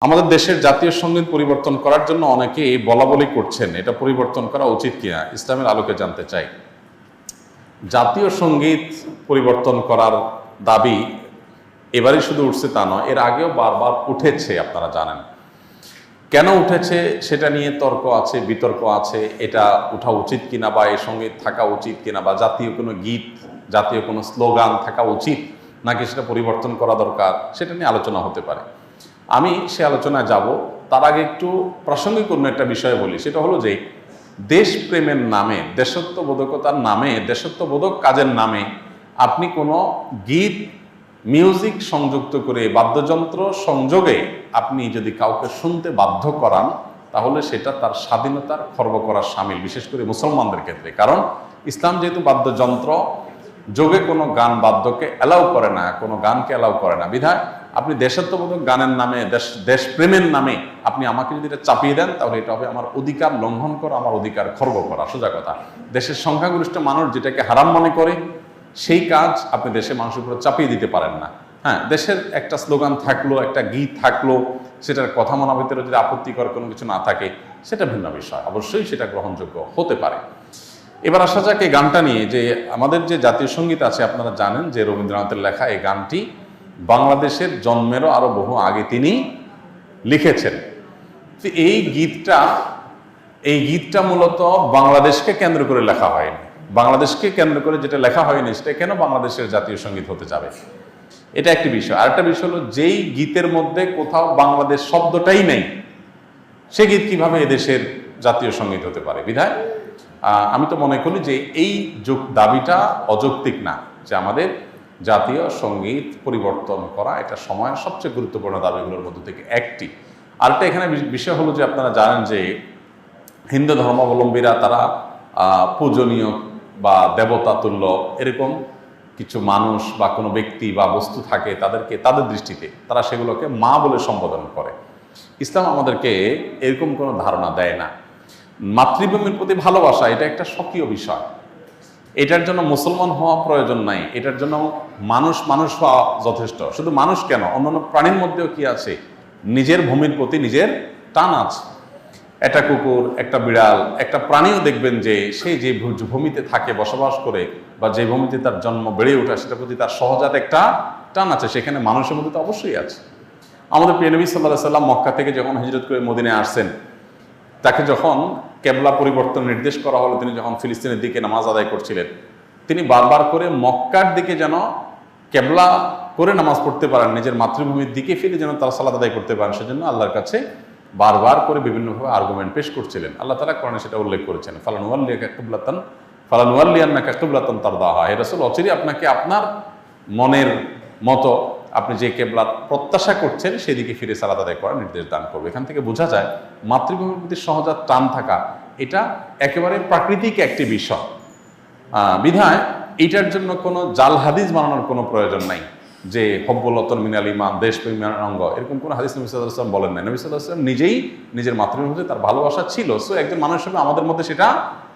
আমাদের দেশের জাতীয় সঙ্গীত পরিবর্তন করার জন্য অনেকেই বলাবলি করছেন, এটা পরিবর্তন করা উচিত কিনা, ইসলামের আলোকে জানতে চাই। জাতীয় সঙ্গীত পরিবর্তন করার দাবি এবারই শুধু উঠছে তা নয়, এর আগেও বারবার উঠেছে, আপনারা জানেন। কেন উঠেছে সেটা নিয়ে তর্ক আছে, বিতর্ক আছে, এটা উঠা উচিত কিনা বা এই সঙ্গীত থাকা উচিত কিনা, বা জাতীয় কোনো গীত, জাতীয় কোনো স্লোগান থাকা উচিত নাকি সেটা পরিবর্তন করা দরকার, সেটা নিয়ে আলোচনা হতে পারে। আমি সে আলোচনায় যাব, তার আগে একটু প্রাসঙ্গিক অন্য একটা বিষয় বলি। সেটা হলো যে দেশপ্রেমের নামে, দেশত্ববোধকতার নামে, দেশত্ববোধক কাজের নামে আপনি কোনো গীত, মিউজিক সংযুক্ত করে, বাদ্যযন্ত্র সংযোগে আপনি যদি কাউকে শুনতে বাধ্য করান, তাহলে সেটা তার স্বাধীনতার খর্ব করার শামিল, বিশেষ করে মুসলমানদের ক্ষেত্রে। কারণ ইসলাম যেহেতু বাদ্যযন্ত্র যোগে কোনো গান বাদ্যকে অ্যালাউ করে না, কোনো গানকে অ্যালাউ করে না, বিধায় আপনি দেশাত্মবোধক গানের নামে, দেশপ্রেমের নামে আপনি আমাকে যদি এটা চাপিয়ে দেন, তাহলে এটা হবে আমার অধিকার লঙ্ঘন করা, আমার অধিকার খর্ব করা। সোজা কথা, দেশের সংখ্যাগরিষ্ঠ মানুষ যেটাকে হারাম মনে করে, সেই কাজ আপনি দেশের মানুষের উপরে চাপিয়ে দিতে পারেন না। হ্যাঁ, দেশের একটা স্লোগান থাকলো, একটা গীত থাকলো, সেটার কথা মনা ভিতরে যদি আপত্তিকর কোনো কিছু না থাকে, সেটা ভিন্ন বিষয়, অবশ্যই সেটা গ্রহণযোগ্য হতে পারে। এবার আসা যাক এই গানটা নিয়ে, যে আমাদের যে জাতীয় সঙ্গীত আছে, আপনারা জানেন যে রবীন্দ্রনাথের লেখা এই গানটি বাংলাদেশের জন্মেরও আরো বহু আগে তিনি লিখেছেন। এই গীতটা মূলত বাংলাদেশকে কেন্দ্র করে লেখা হয়নি। বাংলাদেশকে কেন্দ্র করে যেটা লেখা হয়নি, সেটা কেন বাংলাদেশের জাতীয় সঙ্গীত হতে যাবে, এটা একটি বিষয়। আরেকটা বিষয় হলো, যেই গীতের মধ্যে কোথাও বাংলাদেশ শব্দটাই নেই, সে গীত কিভাবে এদেশের জাতীয় সঙ্গীত হতে পারে? বিধায় আমি তো মনে করি যে এই দাবিটা অযৌক্তিক না, যে আমাদের জাতীয় সঙ্গীত পরিবর্তন করা এটা সময়ের সবচেয়ে গুরুত্বপূর্ণ দাবিগুলোর মধ্যে থেকে একটি। আরেকটা এখানে বিষয় হলো যে আপনারা জানেন যে হিন্দু ধর্মাবলম্বীরা তারা পূজনীয় বা দেবতা তুল্য এরকম কিছু মানুষ বা কোনো ব্যক্তি বা বস্তু থাকে, তাদেরকে তাদের দৃষ্টিতে তারা সেগুলোকে মা বলে সম্বোধন করে। ইসলাম আমাদেরকে এরকম কোনো ধারণা দেয় না। মাতৃভূমির প্রতি ভালোবাসা এটা একটা স্বকীয় বিষয়, এটার জন্য মুসলমান হওয়া প্রয়োজন নাই, এটার জন্য মানুষ হওয়া যথেষ্ট। শুধু মানুষ কেন, অন্যান্য প্রাণীর মধ্যেও কি আছে, নিজের ভূমির প্রতি নিজের টান আছে। একটা কুকুর, একটা বিড়াল, একটা প্রাণীও দেখবেন যে সে যে ভূমিতে থাকে, বসবাস করে, বা যে ভূমিতে তার জন্ম বেড়ে ওঠা, সেটার প্রতি তার সহজাত একটা টান আছে। সেখানে মানুষের মধ্যে তো অবশ্যই আছে। আমাদের প্রিয় নবী সাল্লাল্লাহু আলাইহি সাল্লাম মক্কা থেকে যখন হিজরত করে মদিনায় আসছেন, তাকে যখন কেবলা পরিবর্তন নির্দেশ করা হলো, তিনি যখন ফিলিস্তিনের দিকে নামাজ আদায় করছিলেন, তিনি বারবার করে মক্কার দিকে যেন কেবলা করে নামাজ পড়তে পারেন, নিজের মাতৃভূমির দিকে ফিরে যেন তারা সালাত আদায় করতে পারেন, সেজন্য আল্লাহর কাছে বারবার করে বিভিন্নভাবে আর্গুমেন্ট পেশ করছিলেন। আল্লাহ তাআলা কোরআনে সেটা উল্লেখ করেছেন, ফালানুওয়াল্লিয়ান্নাকা কিবলাতান তারদাহা, হে রাসূল, অচিরেই আপনাকে আপনার মনের মতো আপনি যে কেবলার প্রত্যাশা করছেন সেদিকে ফিরে সালাত আদায় করার নির্দেশ দান করবে। এখান থেকে বোঝা যায় মাতৃভূমির প্রতি সহজাত টান থাকা এটা একেবারে প্রাকৃতিক একটি বিষয়। বিধায় এটার জন্য কোনো জাল হাদিস বানানোর কোনো প্রয়োজন নাই, যে হব্বুল্লাতন মিনাল ঈমান, দেশপ্রেমের অঙ্গ, এরকম কোনো হাদিস নবী সাল্লাল্লাহু আলাইহি ওয়াসাল্লাম বলেন নাই। নবী সাল্লাল্লাহু আলাইহি ওয়াসাল্লাম নিজেই নিজের মাতৃভূমিতে তার ভালোবাসা ছিল। সো একজন মানুষ হিসেবে আমাদের মধ্যে সেটা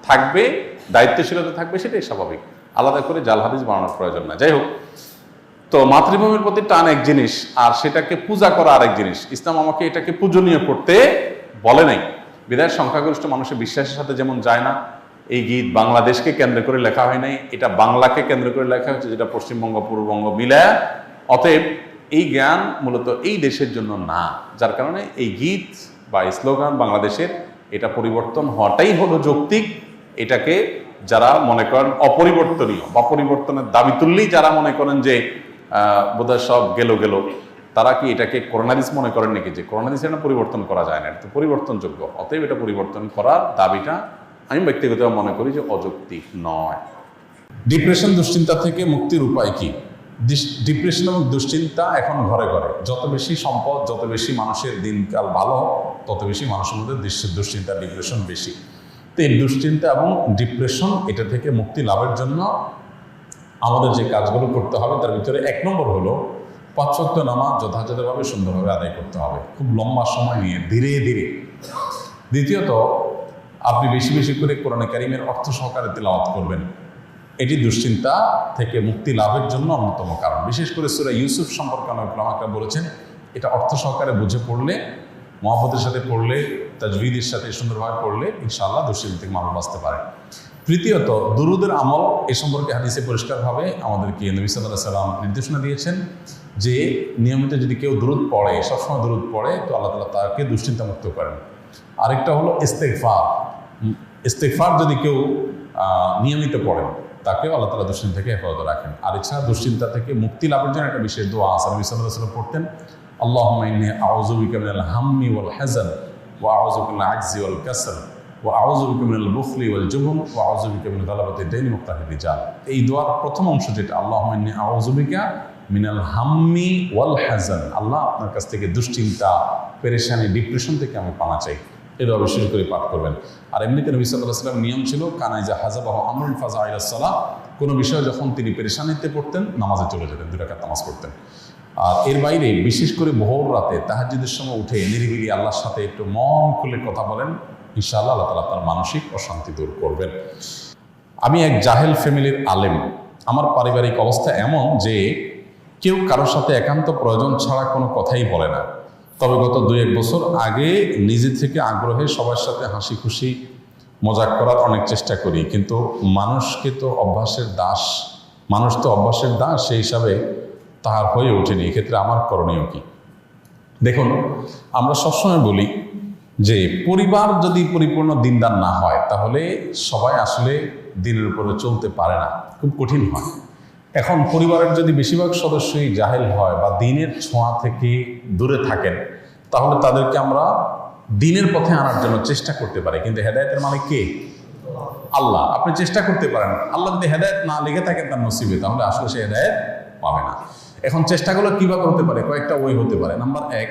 থাকবে, দায়িত্বশীলতা থাকবে, সেটাই স্বাভাবিক। আলাদা করে জাল হাদিস বানানোর প্রয়োজন নাই। যাই হোক, তো মাতৃভূমির প্রতি টান এক জিনিস, আর সেটাকে পূজা করা আরেক জিনিস। ইসলাম আমাকে এটাকে পূজনীয় করতে বলে নাই। বিধায় সংখ্যাগরিষ্ঠ মানুষের বিশ্বাসের সাথে যেমন যায় না, এই গীত বাংলাদেশকে কেন্দ্র করে লেখা হয় নাই, এটা বাংলাকে কেন্দ্র করে লেখা হচ্ছে, যেটা পশ্চিমবঙ্গ পূর্ববঙ্গ মিলায়। অতএব এই জ্ঞান মূলত এই দেশের জন্য না, যার কারণে এই গীত বা স্লোগান বাংলাদেশের এটা পরিবর্তন হওয়াটাই হলো যৌক্তিক। এটাকে যারা মনে করেন অপরিবর্তনীয় বা পরিবর্তনের দাবি তুললেই যারা মনে করেন যে বোধহয় সব গেল, তারা কি এটাকে করোনাদিস মনে করেন নাকি, যে করোনাদিস এটা পরিবর্তন করা যায় না, এটা তো পরিবর্তনযোগ্য। অতএব এটা পরিবর্তন করার দাবিটা আমি ব্যক্তিগতভাবে মনে করি যে অযৌক্তিক নয়। ডিপ্রেশন, দুশ্চিন্তা থেকে মুক্তির উপায় কি? ডিপ্রেশন এবং দুশ্চিন্তা এখন ঘরে ঘরে। যত বেশি সম্পদ, যত বেশি মানুষের দিনকাল ভালো, তত বেশি মানুষের মধ্যে দুশ্চিন্তা, ডিপ্রেশন বেশি। তো এই দুশ্চিন্তা এবং ডিপ্রেশন এটা থেকে মুক্তি লাভের জন্য আমাদের যে কাজগুলো করতে হবে, তার ভিতরে 1 নম্বর হলো 5 ওয়াক্ত নামাজ যথাযথভাবে সুন্দরভাবে আদায় করতে হবে, খুব লম্বা সময় নিয়ে, ধীরে ধীরে। দ্বিতীয়ত, আপনি বেশি বেশি করে কোরআনে কারিমের অর্থ সহকারে তেলাওয়াত করবেন। এটি দুশ্চিন্তা থেকে মুক্তি লাভের জন্য অন্যতম কারণ। বিশেষ করে সূরা ইউসুফ সম্পর্কে অনেক উলামারা বলেছেন, এটা অর্থ সহকারে বুঝে পড়লে, মহব্বতের সাথে পড়লে, তাজবিদের সাথে সুন্দরভাবে পড়লে ইনশাআল্লাহ দুশ্চিন্তা থেকে মানুষ বাঁচতে পারে। তৃতীয়ত, দুরুদের আমল। এ সম্পর্কে হাদিসে পরিষ্কারভাবে আমাদেরকে নবী সাল্লাল্লাহু আলাইহি ওয়াসাল্লাম নির্দেশনা দিয়েছেন যে নিয়মিত যদি কেউ দুরুদ পড়ে, সবসময় দুরুদ পড়ে, তো আল্লাহ তাআলা তাকে দুশ্চিন্তা মুক্ত করেন। আরেকটা হলো ইস্তেগফার। ইস্তেগফার যদি কেউ নিয়মিত পড়েন, তাকেও আল্লাহ তাআলা দুশ্চিন্তা থেকে হেফাজত রাখেন। আর এছাড়া দুশ্চিন্তা থেকে মুক্তি লাভের জন্য একটা বিশেষ দোয়া আছে, নবী সাল্লাল্লাহু আলাইহি ওয়াসাল্লাম পড়তেন, আল্লাহুম্মা ইন্নী আউযু বিকা মিনাল হাম্মি ওয়াল হাযান ওয়া আউযু বিকা মিনাল আজজি ওয়াল কাসল ওয়া আউযু বিকা মিনাল বুখলি ওয়াল জুবন ওয়া আউযু বিকা মিন গালাবাতিদ দাইনি ওয়া কাহরির রিজাল। এই দোয়ার প্রথম অংশ যেটা, আল্লাহুম্মা ইন্নী আউযু বিকা মিনাল হাম্মি ওয়াল হাযান, আল্লাহ আপনার কাছ থেকে দুশ্চিন্তা, পেরেশানি, ডিপ্রেশন থেকে আমি পানা চাই, এটা বিশেষ করে পাঠ করবেন। আর এমনিতে নবী সাল্লাল্লাহু আলাইহি ওয়াসাল্লাম নিয়ম ছিল, কানাইজা হাযাবাহু আমরুন ফাযা ইলাস সালাহ, কোনো বিষয়ে যখন তিনি পেরেশানিতে পড়তেন নামাজে চলে যেতেন, 2 রাকাত নামাজ পড়তেন। আর এর বাইরে বিশেষ করে ভোর রাতে তাহাজ্জুদের সময় উঠে নিরিবিলি আল্লাহর সাথে একটু মন খুলে কথা বলেন, ইনশাআল্লাহ আল্লাহ তাআলা আপনার মানসিক অশান্তি দূর করবেন। আমি এক জাহেল ফ্যামিলির আলেম। আমার পারিবারিক অবস্থা এমন যে কেউ কারোর সাথে একান্ত প্রয়োজন ছাড়া কোনো কথাই বলে না। তবে গত 2-1 বছর আগে নিজে থেকে আগ্রহে সবার সাথে হাসি খুশি মজাক করার অনেক চেষ্টা করি, কিন্তু মানুষ তো অভ্যাসের দাস, সেই হিসাবে তাহার হয়ে ওঠেনি। এক্ষেত্রে আমার করণীয় কি? দেখুন, আমরা সবসময় বলি যে পরিবার যদি পরিপূর্ণ দিনদার না হয়, তাহলে সবাই আসলে দিনের উপরে চলতে পারে না, খুব কঠিন হয়। এখন পরিবারের যদি বেশিরভাগ সদস্যই জাহেল হয় বা দিনের ছোঁয়া থেকে দূরে থাকেন, তাহলে তাদেরকে আমরা দিনের পথে আনার জন্য চেষ্টা করতে পারি। কিন্তু হেদায়েতের মালিক কে? আল্লাহ। আপনি চেষ্টা করতে পারেন, আল্লাহ যদি হেদায়েত না লেগে থাকেন তার নসিবে, তাহলে আসলে সে হেদায়েত পাবে না। এখন চেষ্টাগুলো কিভাবে হতে পারে? কয়েকটা ওয়ে হতে পারে। নাম্বার 1,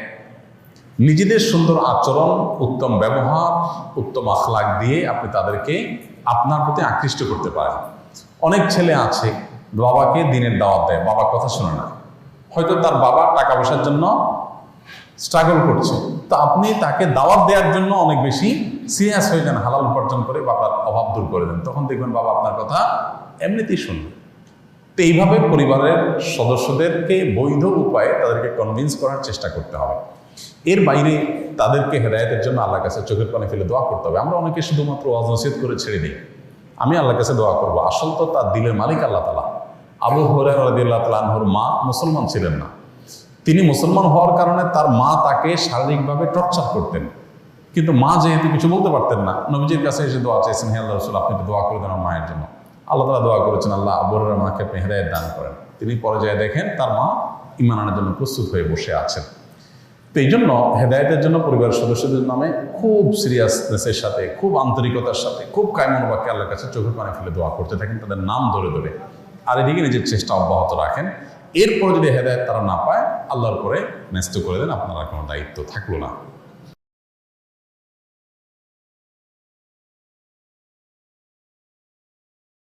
নিজেদের সুন্দর আচরণ, উত্তম ব্যবহার, উত্তম আখলাক দিয়ে আপনি তাদেরকে আপনার প্রতি আকৃষ্ট করতে পারেন। অনেক ছেলে আছে বাবাকে দিনের দাওয়াত দেয়, বাবার কথা শোনে না, হয়তো তার বাবা টাকা পয়সার জন্য স্ট্রাগল করছে, তো আপনি তাকে দাওয়াত দেওয়ার জন্য অনেক বেশি সিরিয়াস হয়ে যান, হালাল উপার্জন করে বাবার অভাব দূর করে দেন, তখন দেখবেন বাবা আপনার কথা এমনিতেই শুনবে। তো এইভাবে পরিবারের সদস্যদেরকে বৈধ উপায়ে তাদেরকে কনভিন্স করার চেষ্টা করতে হবে। এর বাইরে তাদেরকে হেদায়েতের জন্য আল্লাহর কাছে চোখের পানি ফেলে দোয়া করতে হবে। আমরা অনেকে শুধুমাত্র ওয়াজ নসিহত করে ছেড়ে দিই, আমি আল্লাহর কাছে দোয়া করবো। আসল তো তার দিলের মালিক আল্লাহ তাআলা। আবু হুরায়রা রাদিয়াল্লাহু তাআলা আনহুর মা মুসলমান ছিলেন না। তিনি মুসলমান হওয়ার কারণে তার মা তাকে শারীরিকভাবে টর্চার করতেন, কিন্তু মা যেহেতু কিছু বলতে পারতেন না, নবীজির কাছে এসে দোয়া চাইছেন, হে আল্লাহ রাসূল, আপনি একটু দোয়া করে দেন আমার মায়ের জন্য। আল্লাহ তাআলা দোয়া করেছেন, আল্লাহ আবু হুরায়রার মাকে আপনি হেদায়েত দান করেন। তিনি পরে যায় দেখেন তার মা ঈমান আনার জন্য প্রস্তুত হয়ে বসে আছেন। তো এই জন্য হেদায়েতের জন্য পরিবারের সদস্যদের নামে খুব সিরিয়াসনেসের সাথে, খুব আন্তরিকতার সাথে, খুব কায়মন বাক্যে আল্লাহর কাছে চোখের পানি ফেলে দোয়া করতে থাকেন, তাদের নাম ধরে ধরে। আর এদিকে নিজের চেষ্টা অব্যাহত রাখেন। এরপর যদি হেদায়েত তারা না পায়, আল্লাহর পরে ন্যস্ত করে দেন, আপনার কোনো দায়িত্ব থাকলো না।